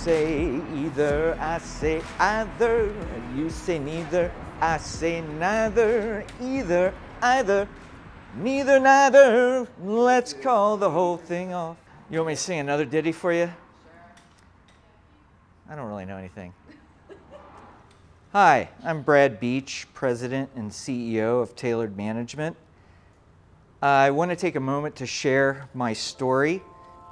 say either, I say either. You say neither, I say neither. Either, either, neither, neither. Let's call the whole thing off. You want me to sing another ditty for you? I don't really know anything. Hi, I'm Brad Beach, President and CEO of Tailored Management. I want to take a moment to share my story,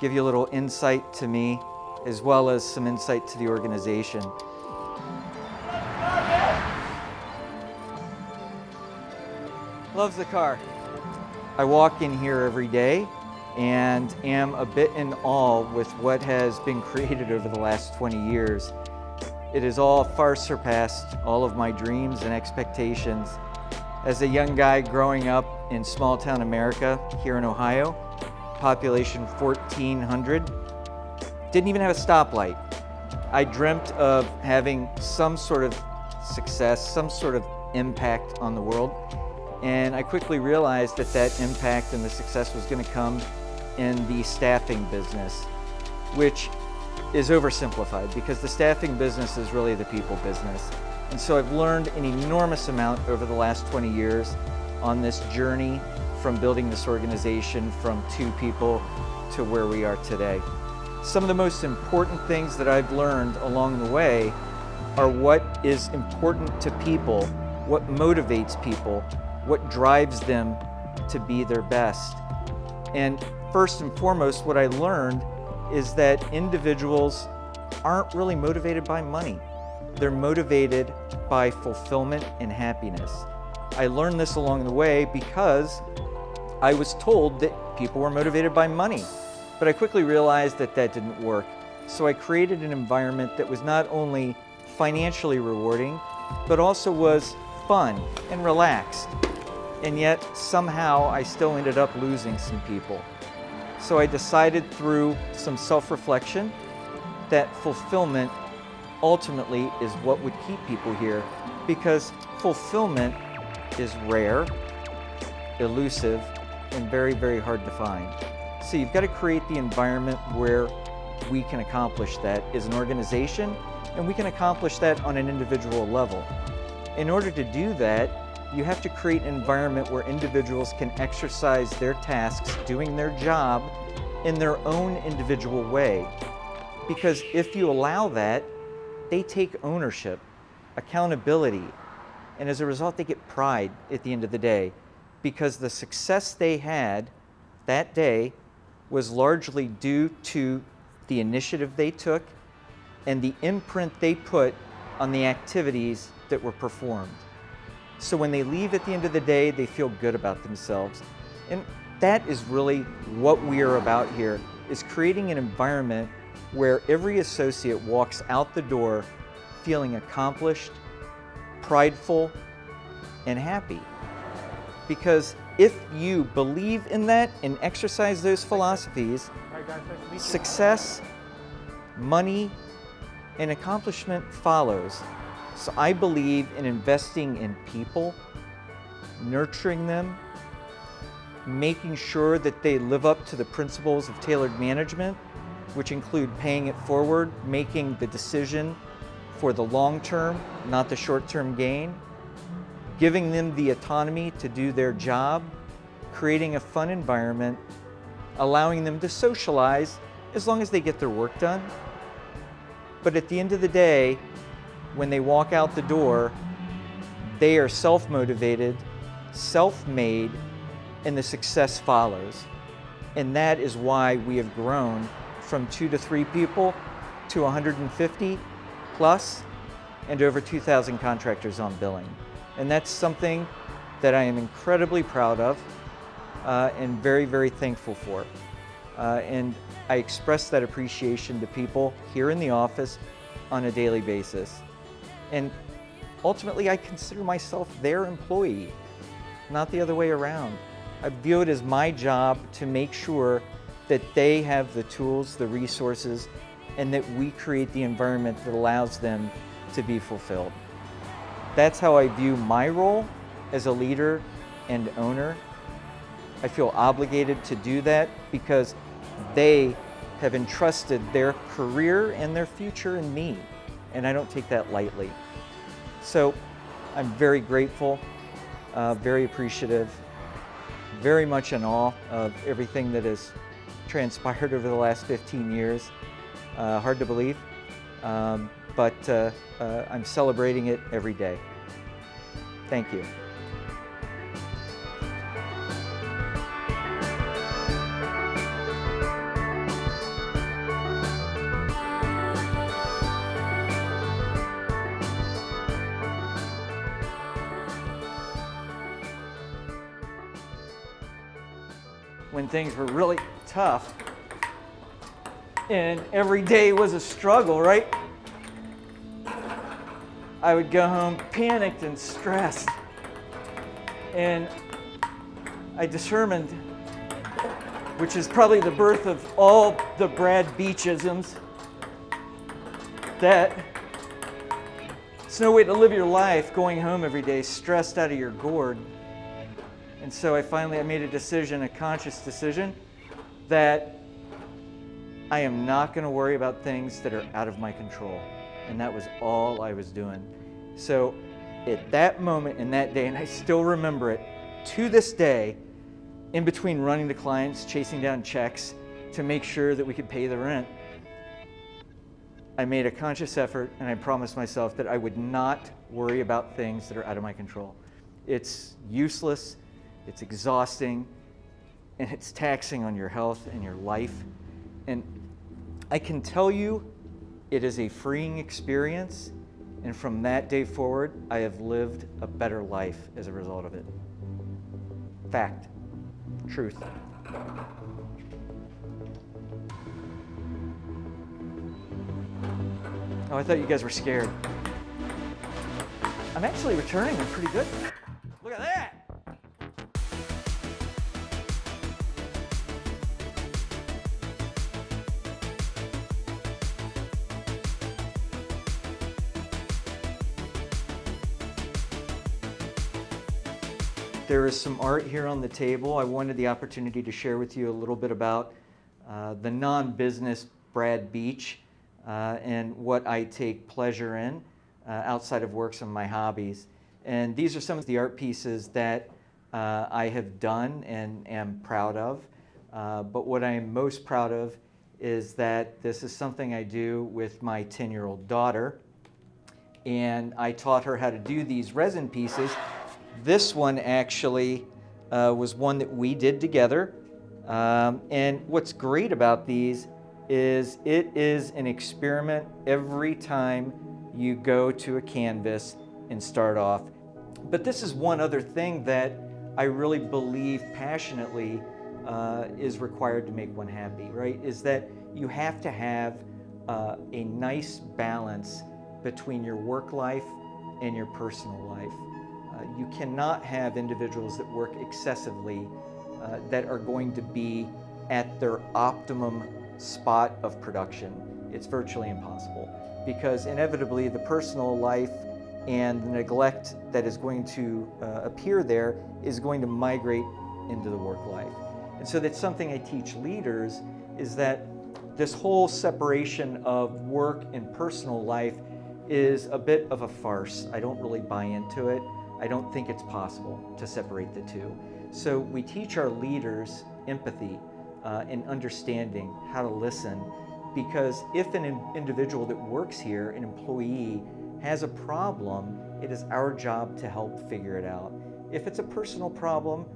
give you a little insight to me, as well as some insight to the organization. Loves the car. I walk in here every day and am a bit in awe with what has been created over the last 20 years. It has all far surpassed all of my dreams and expectations. As a young guy growing up in small town America here in Ohio, population 1,400, didn't even have a stoplight. I dreamt of having some sort of success, some sort of impact on the world. And I quickly realized that that impact and the success was going to come in the staffing business, which is oversimplified because the staffing business is really the people business. And so I've learned an enormous amount over the last 20 years on this journey from building this organization from 2 people to where we are today. Some of the most important things that I've learned along the way are what is important to people, what motivates people, what drives them to be their best. And first and foremost, what I learned is that individuals aren't really motivated by money. They're motivated by fulfillment and happiness. I learned this along the way because I was told that people were motivated by money, but I quickly realized that that didn't work. So I created an environment that was not only financially rewarding, but also was fun and relaxed. And yet somehow I still ended up losing some people. So I decided through some self-reflection that fulfillment ultimately is what would keep people here, because fulfillment is rare, elusive, and very, very hard to find. So you've got to create the environment where we can accomplish that as an organization, and we can accomplish that on an individual level. In order to do that, you have to create an environment where individuals can exercise their tasks, doing their job in their own individual way. Because if you allow that, they take ownership, accountability, and as a result, they get pride at the end of the day, because the success they had that day was largely due to the initiative they took and the imprint they put on the activities that were performed. So when they leave at the end of the day, they feel good about themselves. And that is really what we are about here, is creating an environment where every associate walks out the door feeling accomplished, prideful, and happy. Because if you believe in that and exercise those philosophies, success, money, and accomplishment follows. So I believe in investing in people, nurturing them, making sure that they live up to the principles of tailored management, which include paying it forward, making the decision for the long term, not the short term gain, giving them the autonomy to do their job, creating a fun environment, allowing them to socialize as long as they get their work done. But at the end of the day, when they walk out the door, they are self-motivated, self-made, and the success follows. And that is why we have grown from 2 to 3 people to 150 plus and over 2,000 contractors on billing. And that's something that I am incredibly proud of and very, very thankful for. And I express that appreciation to people here in the office on a daily basis. And ultimately, I consider myself their employee, not the other way around. I view it as my job to make sure that they have the tools, the resources, and that we create the environment that allows them to be fulfilled. That's how I view my role as a leader and owner. I feel obligated to do that because they have entrusted their career and their future in me, and I don't take that lightly. So I'm very grateful, very appreciative, very much in awe of everything that has transpired over the last 15 years. Hard to believe, but I'm celebrating it every day. Thank you. When things were really tough and every day was a struggle, right? I would go home panicked and stressed. And I determined, which is probably the birth of all the Brad Beachisms, that it's no way to live your life going home every day stressed out of your gourd. And so I made a decision, a conscious decision, that I am not going to worry about things that are out of my control. And that was all I was doing. So at that moment in that day, and I still remember it to this day, in between running to clients, chasing down checks to make sure that we could pay the rent, I made a conscious effort and I promised myself that I would not worry about things that are out of my control. It's useless. It's exhausting, and it's taxing on your health and your life. And I can tell you, it is a freeing experience, and from that day forward, I have lived a better life as a result of it. Fact. Truth. Oh, I thought you guys were scared. I'm actually returning. I'm pretty good. Look at that! There is some art here on the table. I wanted the opportunity to share with you a little bit about the non-business Brad Beach and what I take pleasure in outside of work, some of my hobbies. And these are some of the art pieces that I have done and am proud of. But what I am most proud of is that this is something I do with my 10-year-old daughter. And I taught her how to do these resin pieces. This one actually was one that we did together. And what's great about these is it is an experiment every time you go to a canvas and start off. But this is one other thing that I really believe passionately is required to make one happy, right? Is that you have to have a nice balance between your work life and your personal life. You cannot have individuals that work excessively that are going to be at their optimum spot of production. It's virtually impossible because inevitably the personal life and the neglect that is going to appear there is going to migrate into the work life. And so that's something I teach leaders, is that this whole separation of work and personal life is a bit of a farce. I don't really buy into it. I don't think it's possible to separate the two. So we teach our leaders empathy and understanding, how to listen, because if an individual that works here, an employee, has a problem, it is our job to help figure it out. If it's a personal problem,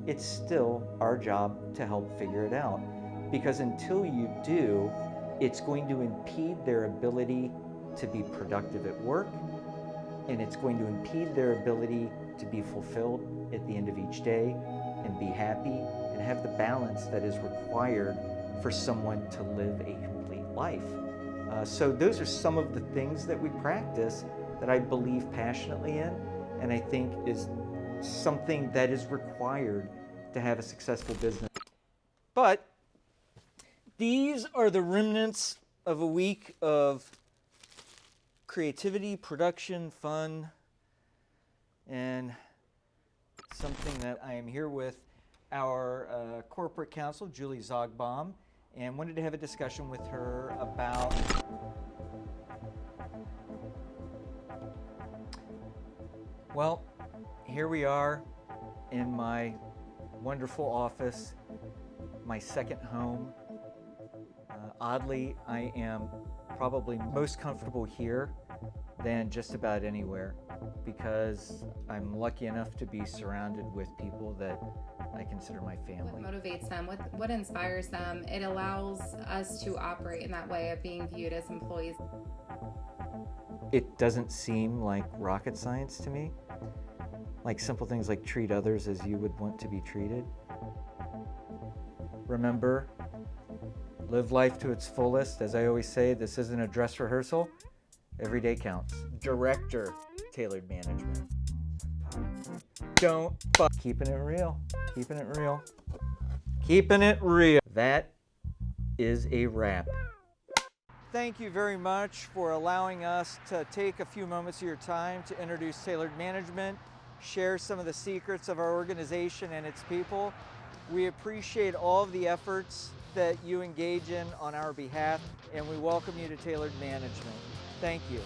it's still our job to help figure it out. Because until you do, it's going to impede their ability to be productive at work, and it's going to impede their ability to be fulfilled at the end of each day and be happy and have the balance that is required for someone to live a complete life. So those are some of the things that we practice that I believe passionately in, and I think is something that is required to have a successful business. But these are the remnants of a week of creativity, production, fun, and something that I am here with our corporate counsel, Julie Zogbaum, and wanted to have a discussion with her about well, here we are in my wonderful office, my second home. Oddly, I am probably most comfortable here than just about anywhere because I'm lucky enough to be surrounded with people that I consider my family. What motivates them? What inspires them? It allows us to operate in that way of being viewed as employees. It doesn't seem like rocket science to me. Like simple things like treat others as you would want to be treated. Remember, live life to its fullest. As I always say, this isn't a dress rehearsal. Every day counts. Director, Tailored Management. Don't fuck. Keeping it real. Keeping it real. Keeping it real. That is a wrap. Thank you very much for allowing us to take a few moments of your time to introduce Tailored Management, share some of the secrets of our organization and its people. We appreciate all of the efforts that you engage in on our behalf, and we welcome you to Tailored Management. Thank you.